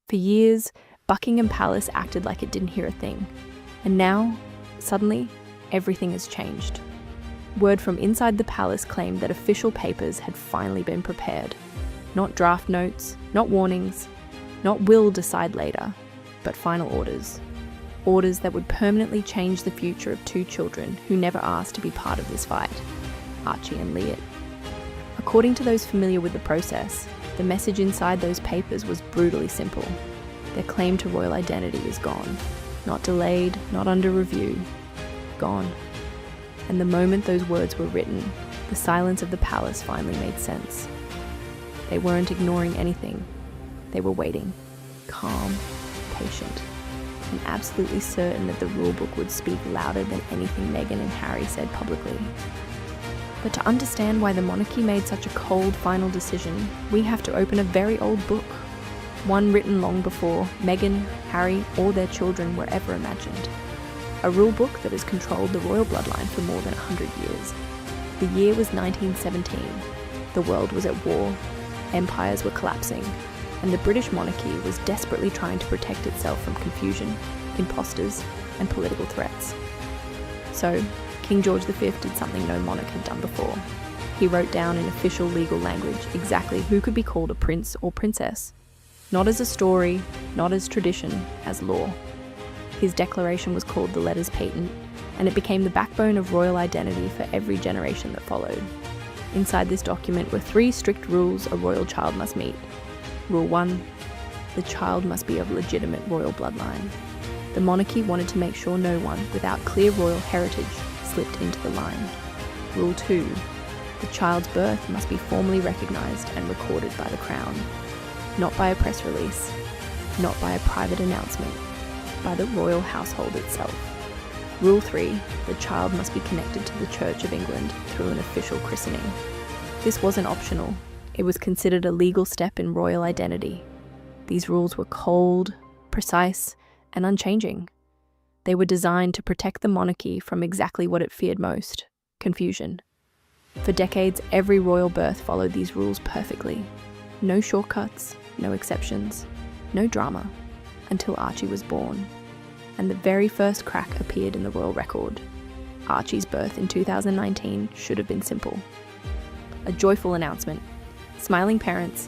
For years, Buckingham Palace acted like it didn't hear a thing. And now, suddenly, everything has changed. Word from inside the palace claimed that official papers had finally been prepared. Not draft notes, not warnings, not will decide later, but final orders. Orders that would permanently change the future of two children who never asked to be part of this fight, Archie and Lilibet. According to those familiar with the process, the message inside those papers was brutally simple. Their claim to royal identity is gone. Not delayed, not under review. Gone. And the moment those words were written, the silence of the palace finally made sense. They weren't ignoring anything. They were waiting, calm, patient, and absolutely certain that the rulebook would speak louder than anything Meghan and Harry said publicly. But to understand why the monarchy made such a cold final decision, we have to open a very old book. One written long before Meghan, Harry, or their children were ever imagined. A rule book that has controlled the royal bloodline for more than 100 years. The year was 1917. The world was at war, empires were collapsing, and the British monarchy was desperately trying to protect itself from confusion, imposters, and political threats. So, King George V did something no monarch had done before. He wrote down in official legal language exactly who could be called a prince or princess. Not as a story, not as tradition, as law. His declaration was called the Letters Patent, and it became the backbone of royal identity for every generation that followed. Inside this document were 3 strict rules a royal child must meet. Rule 1, the child must be of legitimate royal bloodline. The monarchy wanted to make sure no one without clear royal heritage slipped into the line. Rule 2, the child's birth must be formally recognised and recorded by the Crown. Not by a press release, not by a private announcement, by the royal household itself. Rule 3, the child must be connected to the Church of England through an official christening. This wasn't optional. It was considered a legal step in royal identity. These rules were cold, precise, and unchanging. They were designed to protect the monarchy from exactly what it feared most: confusion. For decades, every royal birth followed these rules perfectly. No shortcuts, no exceptions, no drama, until Archie was born. And the very first crack appeared in the royal record. Archie's birth in 2019 should have been simple. A joyful announcement, smiling parents,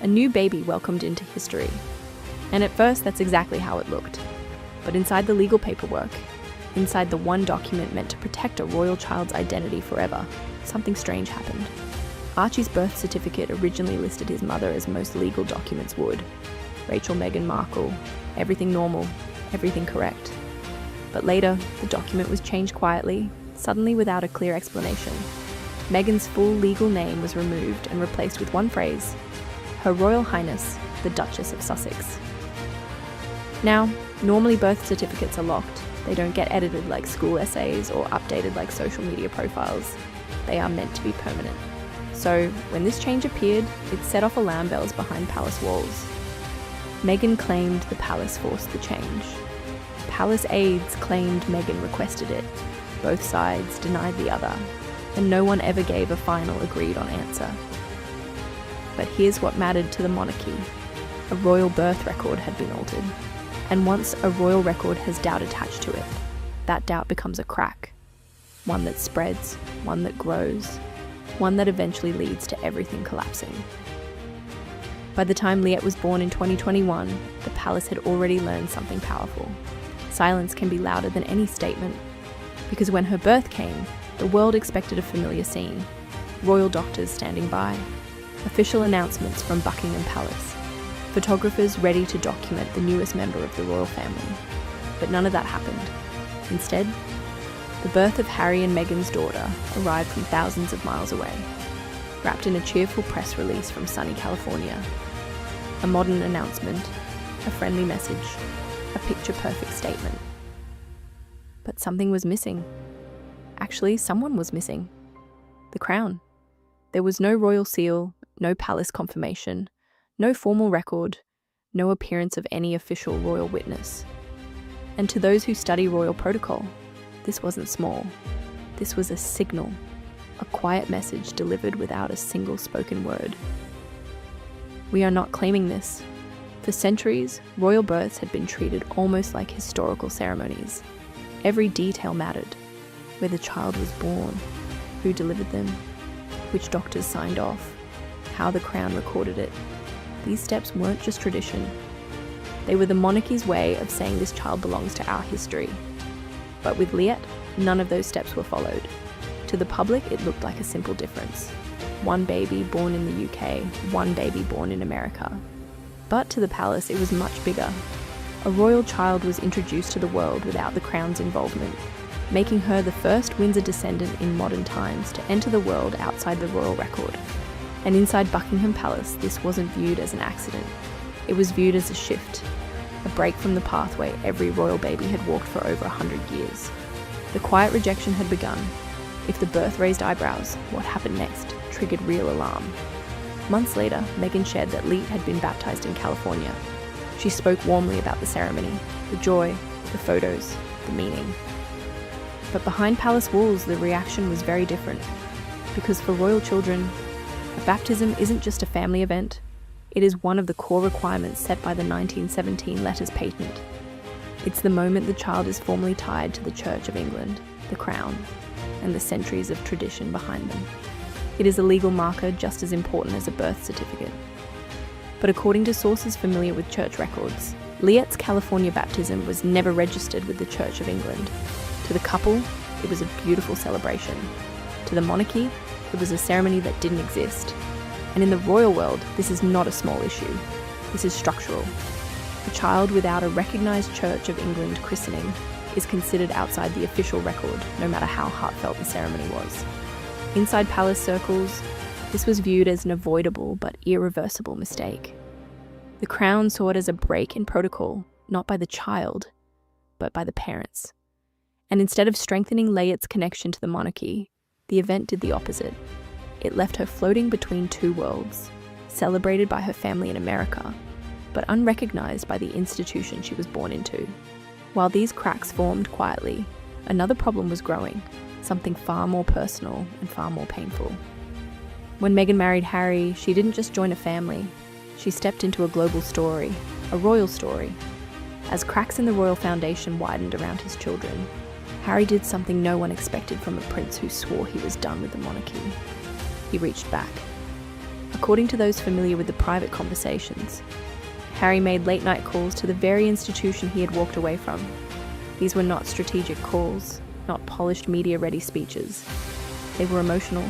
a new baby welcomed into history. And at first, that's exactly how it looked. But inside the legal paperwork, inside the one document meant to protect a royal child's identity forever, something strange happened. Archie's birth certificate originally listed his mother as most legal documents would. Rachel Meghan Markle, everything normal, everything correct. But later, the document was changed quietly, suddenly without a clear explanation. Meghan's full legal name was removed and replaced with one phrase: Her Royal Highness, the Duchess of Sussex. Now, normally birth certificates are locked. They don't get edited like school essays or updated like social media profiles. They are meant to be permanent. So, when this change appeared, it set off alarm bells behind palace walls. Meghan claimed the palace forced the change. Palace aides claimed Meghan requested it. Both sides denied the other, and no one ever gave a final agreed-on answer. But here's what mattered to the monarchy. A royal birth record had been altered. And once a royal record has doubt attached to it, that doubt becomes a crack. One that spreads, one that grows, one that eventually leads to everything collapsing. By the time Lilibet was born in 2021, the palace had already learned something powerful. Silence can be louder than any statement. Because when her birth came, the world expected a familiar scene. Royal doctors standing by. Official announcements from Buckingham Palace. Photographers ready to document the newest member of the royal family. But none of that happened. Instead, the birth of Harry and Meghan's daughter arrived from thousands of miles away, wrapped in a cheerful press release from sunny California. A modern announcement, a friendly message, a picture-perfect statement. But something was missing. Actually, someone was missing. The crown. There was no royal seal, no palace confirmation, no formal record, no appearance of any official royal witness. And to those who study royal protocol, this wasn't small. This was a signal, a quiet message delivered without a single spoken word. We are not claiming this. For centuries, royal births had been treated almost like historical ceremonies. Every detail mattered: where the child was born, who delivered them, which doctors signed off, how the crown recorded it. These steps weren't just tradition. They were the monarchy's way of saying this child belongs to our history. But with Liet, none of those steps were followed. To the public, it looked like a simple difference. One baby born in the UK, one baby born in America. But to the palace, it was much bigger. A royal child was introduced to the world without the crown's involvement, making her the first Windsor descendant in modern times to enter the world outside the royal record. And inside Buckingham Palace, this wasn't viewed as an accident. It was viewed as a shift, a break from the pathway every royal baby had walked for over 100 years. The quiet rejection had begun. If the birth raised eyebrows, what happened next triggered real alarm. Months later, Meghan shared that Liet had been baptized in California. She spoke warmly about the ceremony, the joy, the photos, the meaning. But behind palace walls, the reaction was very different. Because for royal children, a baptism isn't just a family event. It is one of the core requirements set by the 1917 Letters Patent. It's the moment the child is formally tied to the Church of England, the crown, and the centuries of tradition behind them. It is a legal marker just as important as a birth certificate. But according to sources familiar with church records, Liet's California baptism was never registered with the Church of England. To the couple, it was a beautiful celebration. To the monarchy, it was a ceremony that didn't exist. And in the royal world, this is not a small issue. This is structural. A child without a recognised Church of England christening is considered outside the official record, no matter how heartfelt the ceremony was. Inside palace circles, this was viewed as an avoidable but irreversible mistake. The crown saw it as a break in protocol, not by the child, but by the parents. And instead of strengthening Liet's connection to the monarchy, the event did the opposite. It left her floating between two worlds, celebrated by her family in America, but unrecognised by the institution she was born into. While these cracks formed quietly, another problem was growing, something far more personal and far more painful. When Meghan married Harry, she didn't just join a family. She stepped into a global story, a royal story. As cracks in the royal foundation widened around his children, Harry did something no one expected from a prince who swore he was done with the monarchy. He reached back. According to those familiar with the private conversations, Harry made late-night calls to the very institution he had walked away from. These were not strategic calls, not polished media-ready speeches. They were emotional,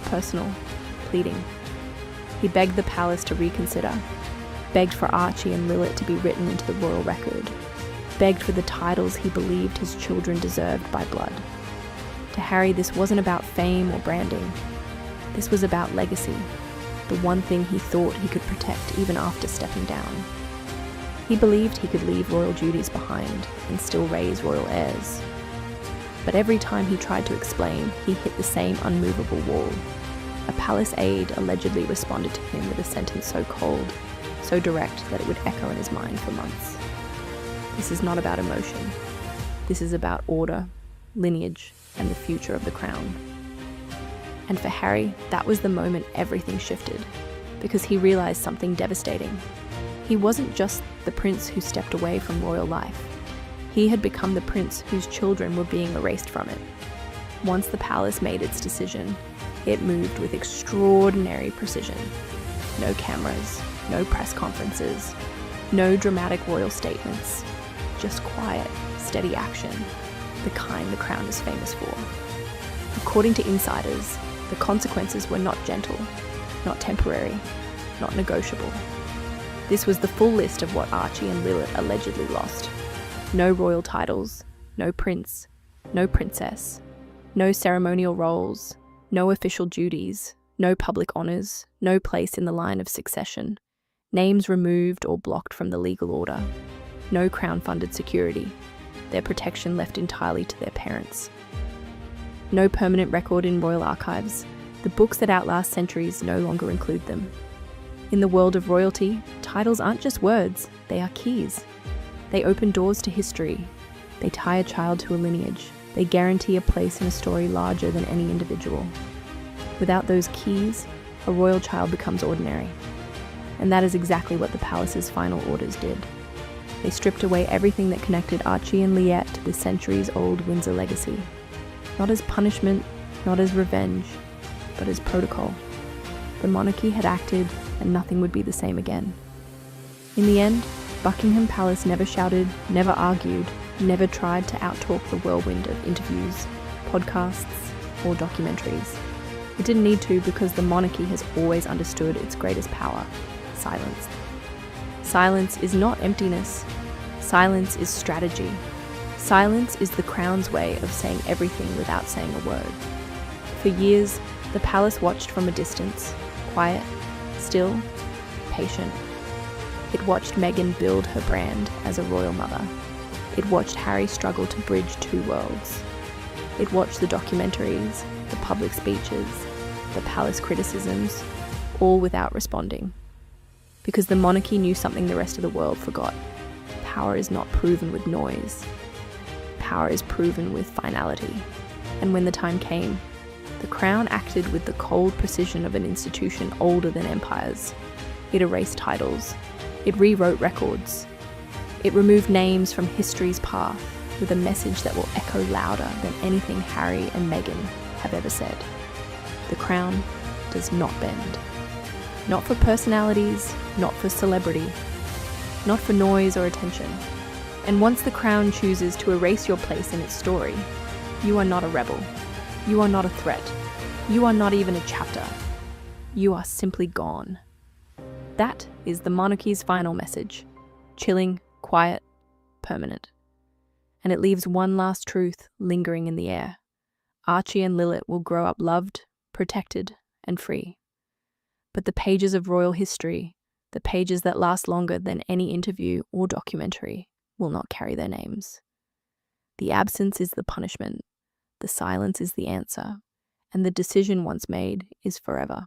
personal, pleading. He begged the palace to reconsider, begged for Archie and Lilibet to be written into the royal record, begged for the titles he believed his children deserved by blood. To Harry, this wasn't about fame or branding. This was about legacy, the one thing he thought he could protect even after stepping down. He believed he could leave royal duties behind and still raise royal heirs. But every time he tried to explain, he hit the same unmovable wall. A palace aide allegedly responded to him with a sentence so cold, so direct that it would echo in his mind for months. This is not about emotion. This is about order, lineage, and the future of the crown. And for Harry, that was the moment everything shifted, because he realised something devastating. He wasn't just the prince who stepped away from royal life. He had become the prince whose children were being erased from it. Once the palace made its decision, it moved with extraordinary precision. No cameras, no press conferences, no dramatic royal statements, just quiet, steady action, the kind the crown is famous for. According to insiders, the consequences were not gentle, not temporary, not negotiable. This was the full list of what Archie and Lilibet allegedly lost. No royal titles, no prince, no princess, no ceremonial roles, no official duties, no public honours, no place in the line of succession, names removed or blocked from the legal order, no crown-funded security, their protection left entirely to their parents. No permanent record in royal archives, the books that outlast centuries no longer include them. In the world of royalty, titles aren't just words, they are keys. They open doors to history. They tie a child to a lineage. They guarantee a place in a story larger than any individual. Without those keys, a royal child becomes ordinary. And that is exactly what the palace's final orders did. They stripped away everything that connected Archie and Lilibet to the centuries-old Windsor legacy. Not as punishment, not as revenge, but as protocol. The monarchy had acted, and nothing would be the same again. In the end, Buckingham Palace never shouted, never argued, never tried to outtalk the whirlwind of interviews, podcasts, or documentaries. It didn't need to, because the monarchy has always understood its greatest power: silence. Silence is not emptiness. Silence is strategy. Silence is the crown's way of saying everything without saying a word. For years, the palace watched from a distance, quiet, still, patient. It watched Meghan build her brand as a royal mother. It watched Harry struggle to bridge two worlds. It watched the documentaries, the public speeches, the palace criticisms, all without responding. Because the monarchy knew something the rest of the world forgot. Power is not proven with noise. Power is proven with finality. And when the time came, the crown acted with the cold precision of an institution older than empires. It erased titles. It rewrote records. It removed names from history's path with a message that will echo louder than anything Harry and Meghan have ever said. The crown does not bend. Not for personalities, not for celebrity, not for noise or attention. And once the crown chooses to erase your place in its story, you are not a rebel. You are not a threat. You are not even a chapter. You are simply gone. That is the monarchy's final message. Chilling, quiet, permanent. And it leaves one last truth lingering in the air. Archie and Lilibet will grow up loved, protected, and free. But the pages of royal history, the pages that last longer than any interview or documentary, will not carry their names. The absence is the punishment, the silence is the answer, and the decision once made is forever.